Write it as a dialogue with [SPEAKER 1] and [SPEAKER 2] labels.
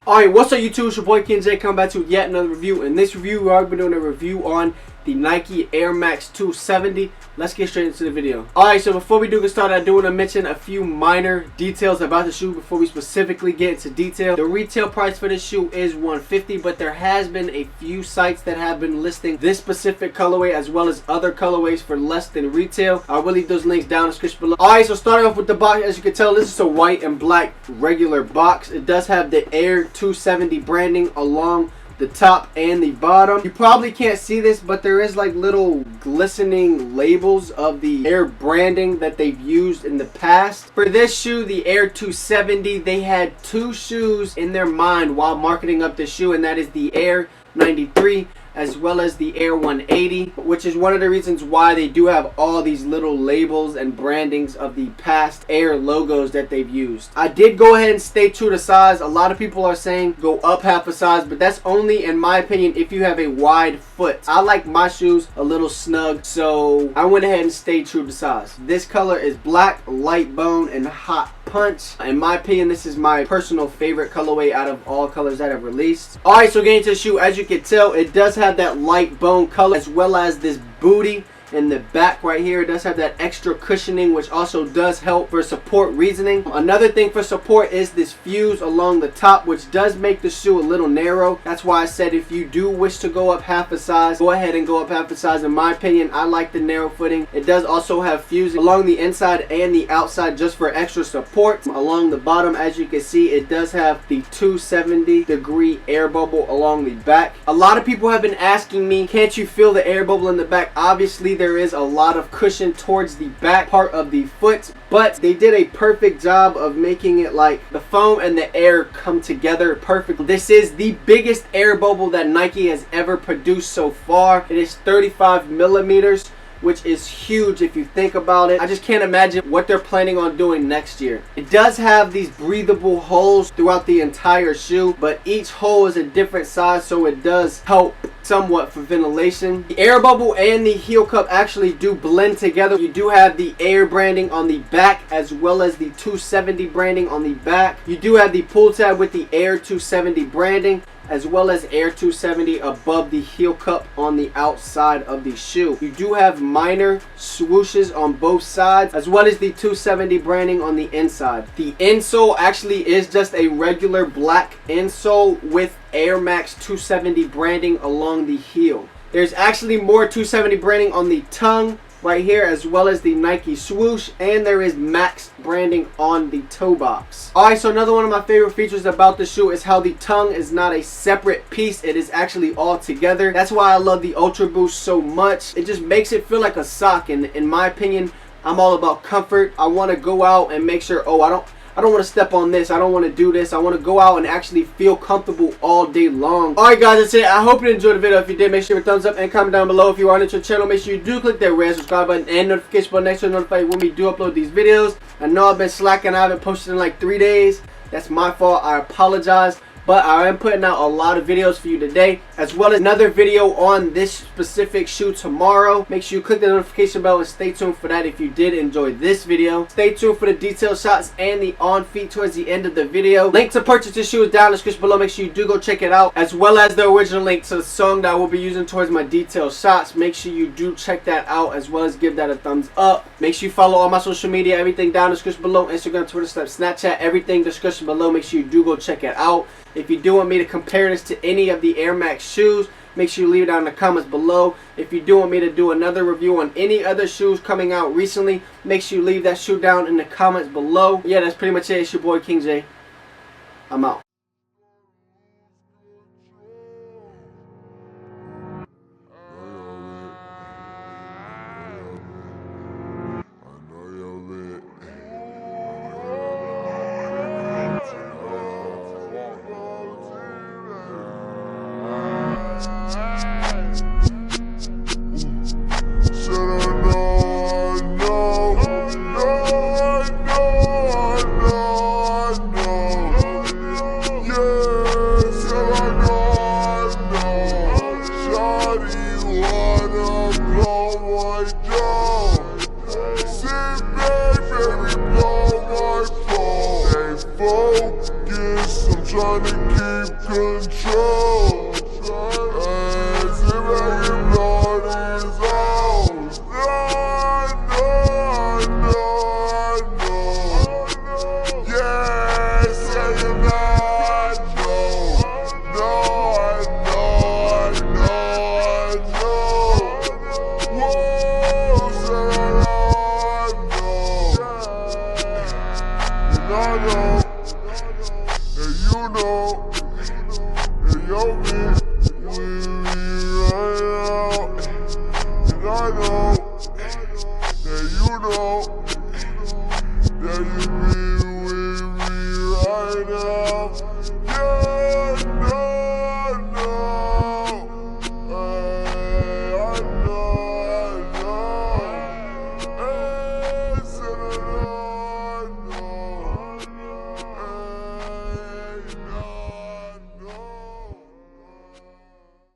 [SPEAKER 1] Alright, what's up YouTube? It's your boy Kvng.jaaaay coming back to yet another review. In this review, we are going to be doing a review on the Nike Air Max 270. Let's get straight into the video. Alright, so before we do get started, I do want to mention a few minor details about the shoe before we specifically get into detail. The retail price for this shoe is $150, but there has been a few sites that have been listing this specific colorway as well as other colorways for less than retail. I will leave those links down in the description below. Alright, so starting off with the box, as you can tell, this is a white and black regular box. It does have the Air 270 branding along the top and the bottom. You probably can't see this, but there is like little glistening labels of the Air branding that they've used in the past. For this shoe, the Air 270, they had two shoes in their mind while marketing up the shoe, and that is the Air 93 as well as the Air 180, which is one of the reasons why they do have all these little labels and brandings of the past Air logos that they've used. I did go ahead and stay true to size. A lot of people are saying go up half a size, but that's only, in my opinion, if you have a wide foot. I like my shoes a little snug, so I went ahead and stayed true to size. This color is black, light bone, and hot punch. In my opinion, this is my personal favorite colorway out of all colors that I've released. Alright, so getting to the shoe, as you can tell, it does have that light bone color as well as this booty in the back right here. It does have that extra cushioning, which also does help for support reasoning. Another thing for support is this fuse along the top, which does make the shoe a little narrow. That's why I said if you do wish to go up half a size, go ahead and go up half a size. In my opinion, I like the narrow footing. It does also have fusing along the inside and the outside just for extra support. Along the bottom, as you can see, it does have the 270-degree air bubble along the back. A lot of people have been asking me, can't you feel the air bubble in the back? Obviously, there is a lot of cushion towards the back part of the foot, but they did a perfect job of making it like the foam and the air come together perfectly. This is the biggest air bubble that Nike has ever produced so far. It is 35 millimeters, which is huge if you think about it. I just can't imagine what they're planning on doing next year. It does have these breathable holes throughout the entire shoe, but each hole is a different size, so it does help somewhat for ventilation. The air bubble and the heel cup actually do blend together. You do have the Air branding on the back as well as the 270 branding on the back. You do have the pull tab with the Air 270 branding as well as Air 270 above the heel cup on the outside of the shoe. You do have minor swooshes on both sides as well as the 270 branding on the inside. The insole actually is just a regular black insole with Air Max 270 branding along the heel. There's actually more 270 branding on the tongue right here as well as the Nike swoosh, and there is Max branding on the toe box. Alright, so another one of my favorite features about the shoe is how the tongue is not a separate piece. It is actually all together. That's why I love the Ultra Boost so much. It just makes it feel like a sock, and in my opinion, I'm all about comfort. I want to go out and make sure, oh, I don't want to step on this. I don't want to do this. I want to go out and actually feel comfortable all day long. Alright guys, that's it. I hope you enjoyed the video. If you did, make sure you give a thumbs up and comment down below. If you are new to the channel, make sure you do click that red subscribe button and notification bell next to notify you when we do upload these videos. I know I've been slacking. I haven't posted in like 3 days. That's my fault. I apologize. But I am putting out a lot of videos for you today, as well as another video on this specific shoe tomorrow. Make sure you click the notification bell and stay tuned for that if you did enjoy this video. Stay tuned for the detailed shots and the on feet towards the end of the video. Link to purchase this shoe is down in the description below. Make sure you do go check it out, as well as the original link to the song that I will be using towards my detailed shots. Make sure you do check that out, as well as give that a thumbs up. Make sure you follow all my social media, everything down in the description below. Instagram, Twitter, Snapchat, everything description below. Make sure you do go check it out. If you do want me to compare this to any of the Air Max shoes, make sure you leave it down in the comments below. If you do want me to do another review on any other shoes coming out recently, make sure you leave that shoe down in the comments below. Yeah, that's pretty much it. It's your boy Kvng.jaaaay. I'm out.
[SPEAKER 2] Focus, I'm trying to keep control. As if I can blow these out. I know. Yes, I know. I know. Whoa, so I know. And you know. And yo, man.